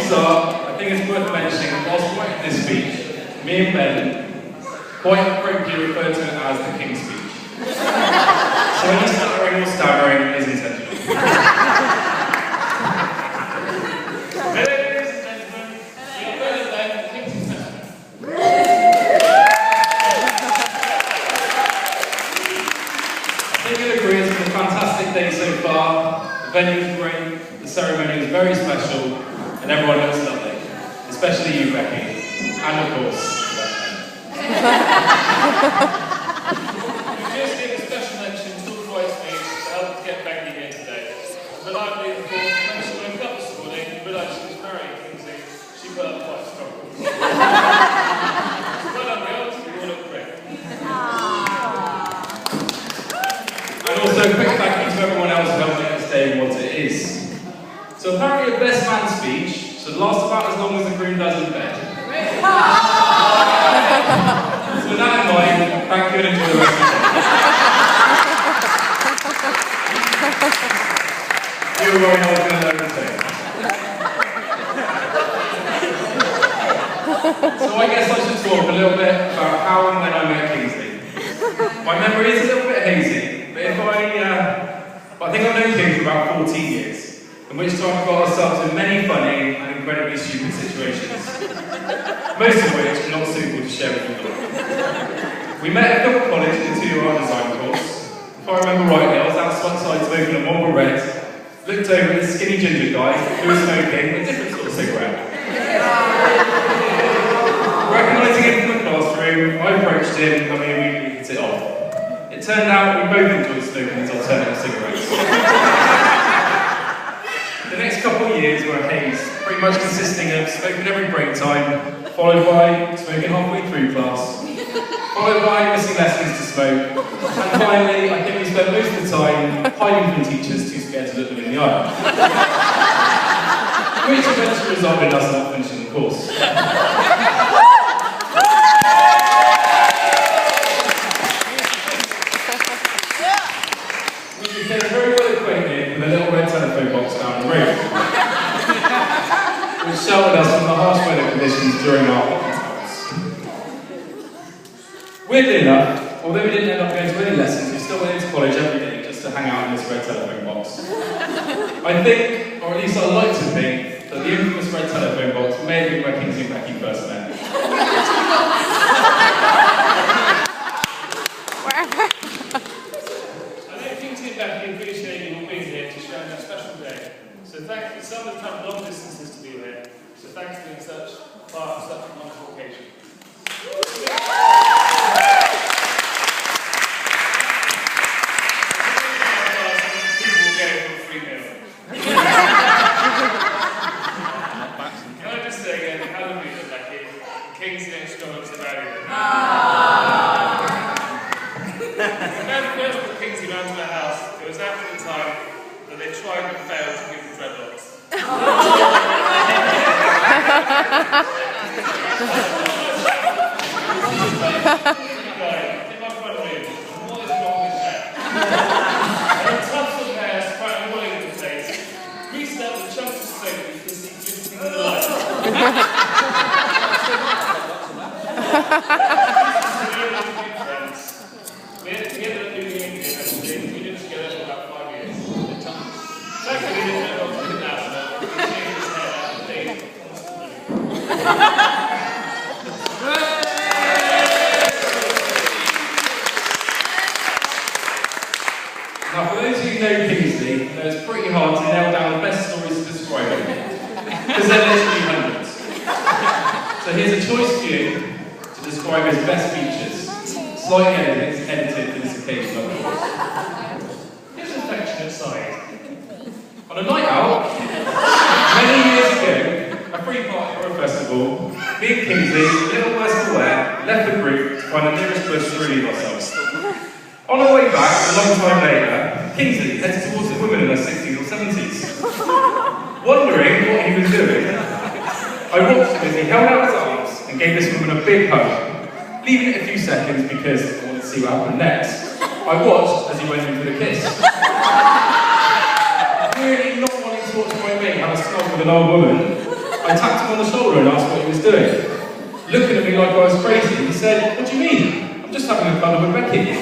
start, I think it's worth mentioning that whilst writing this speech, me and Ben quite appropriately referred to it as the King's Speech. So any stuttering or stammering is intentional. Ladies and gentlemen, we are going to the King's Speech. I think you'll agree it's been a fantastic day so far. The venue is great, the ceremony is very special, and everyone looks lovely. Especially you, Becky. And of course, we just give a special mention to all the bridesmaids to help get Becky here today. But I believe, of course, when she woke up this morning and realised she was marrying Kingsley, she put up quite a struggle. Well done, girls, you all look great. And also a quick thank you to everyone else who helped make this day what it is. So apparently a best man speech should last about as long as the groom does in bed. So with that in mind, thank you and enjoy the rest of the day. You were going on to learn the thing. So I guess I should talk a little bit about how and when I met Kingsley. My memory is a little bit hazy, but I think I've known King for about 14 years, in which time we got ourselves in many funny and incredibly stupid situations. Most of which are not suitable to share with you. We met at Philp College in the 2-year art design course. If I remember rightly, I was outside smoking a Marlboro Red, looked over at this skinny ginger guy who was smoking a different sort of cigarette. Recognising him from the classroom, I approached him and we immediately hit it off. It turned out we both enjoyed smoking these alternative cigarettes. The next couple of years were a haze, pretty much consisting of smoking every break time, followed by smoking halfway through class, followed by missing lessons to smoke, and finally, I think we spent most of the time hiding from teachers too scared to look them in the eye. Which eventually resulted in us not finishing the course. We became very well acquainted with a little red telephone box down the road, which sheltered us from the harsh weather conditions during our office hours. Weirdly enough, although we didn't end up going to any lessons, we still went into college every day just to hang out in this red telephone box. I think, or at least I like to think, that the infamous red telephone box may have been where Kingsley and Becky first met. I know Kingsley and Becky appreciate you all being here to share that special day. So thank you. Some have travelled long distances to be here. So thanks for being such part of such a wonderful occasion. People will get it for a free meal. Can I just say again, hallelujah, Becky. Kingsley and Scots are valued. When I first put Kingsley round to my house, it was after the time that they tried and failed to give him dreadlocks. In my front room, what is wrong with hair? There are tufts of hair sprouting all over the place, greased up with chunks of soap that you can see glistening in the light. We ended up moving in here and we lived together for about 5 years. Thankfully, we didn't know what to do now, so we changed his hair out of the day. Now, for those of you who know Kingsley, it's pretty hard to nail down the best stories to describe him, because there are literally hundreds. So here's a choice few to describe his best features, slightly edited for this occasion, of course. Here's an affectionate side. On a night out, many years ago, a free party or a festival, me and Kingsley, a little worse for wear, left the group to find the nearest bush to relieve ourselves. On our way back, a long time later, Kingsley headed towards a woman in her 60s or 70s. Wondering what he was doing, I watched him as he held out his arms and gave this woman a big hug, leaving it a few seconds because I wanted to see what happened next. I watched as he went in for the kiss. Really not wanting to watch my mate have a snog with an old woman, I I tapped him on the shoulder and asked what he was doing. Looking at me like I was crazy, he said, "What do you mean? I'm just having a cuddle with Becky." In his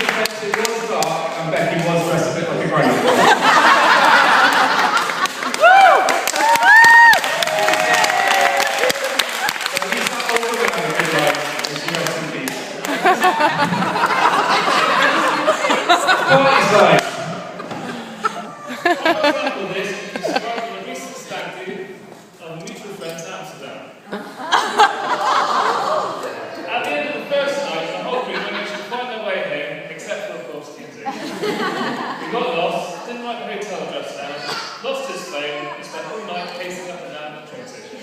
defense, it was dark and Becky was dressed a bit like a granny. Right. Example of this is described in a recent stag do of mutual friends in Amsterdam. At the end of the first night, the whole group managed to find their way home, except for, of course, Kinsey. He got lost, didn't like the hotel just now, lost his phone, and spent all night pacing up and down the train station.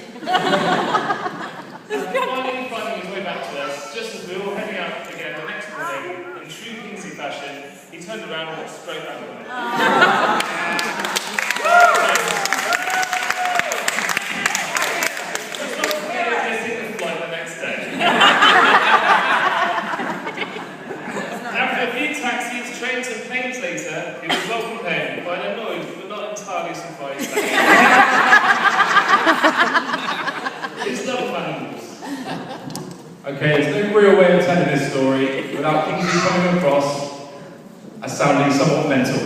After finally finding his way back to us, just as we were all heading out again the next morning, in true Kingsley fashion, he turned around and walked straight out of the way. The next day. After a few taxis, trains and planes later, he was welcomed home by an annoyed but not entirely surprised family. His love of animals. Okay, there's no real way of telling this story without Kingsley coming across as sounding somewhat mental.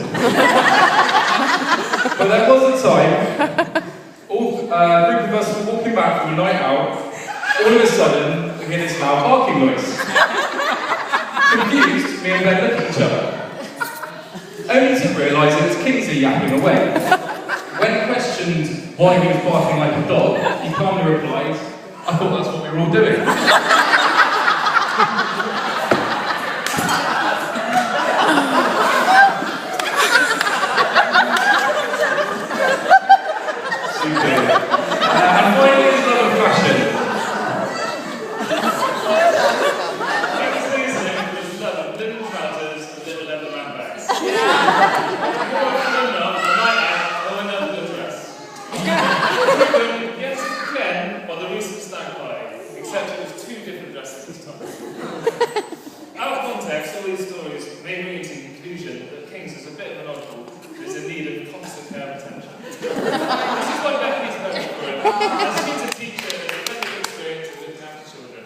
But there was a time, a group of us were walking back from a night out. All of a sudden, we hear this loud barking noise. Confused, me and Ben look at each other. Only to realise it was Kingsley yapping away. When questioned why he was barking like a dog, he calmly replied, "I thought that's what we were all doing." And finally, his love of fashion. Kingsley's name was love of little trousers and little leather handbags. More often than not, a night out or another dress. Yet again, on the recent stag party, except it was two different dresses this time. Out of context, all these stories may bring you to the conclusion that Kings is a bit of an oddball who is in need of constant care and attention. This is why Becky's perfect for him, as she's a teacher and a plenty of experience with looking after children.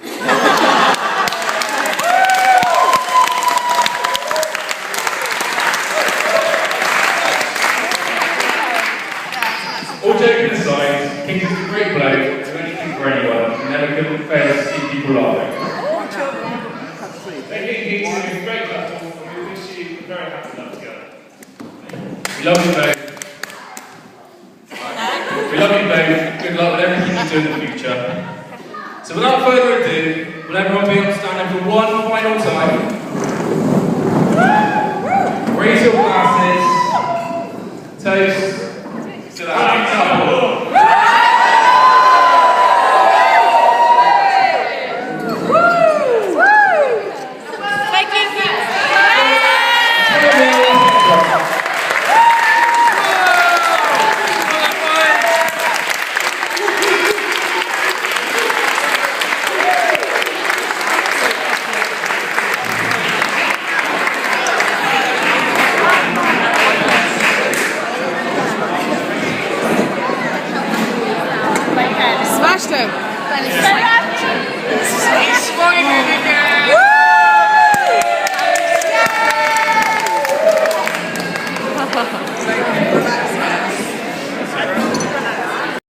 All joking aside, Kingsley's a great bloke, do anything for anyone, and never could fail to see people laughing. Becky and Kingsley are a great couple, and we wish you a very happy life together. We love you both. We love you both. Good luck with everything you do in the future. So without further ado, will everyone be upstanding for one final time? Raise your glasses. Toast to the happy couple. Smashed him! He swung it again! Woo!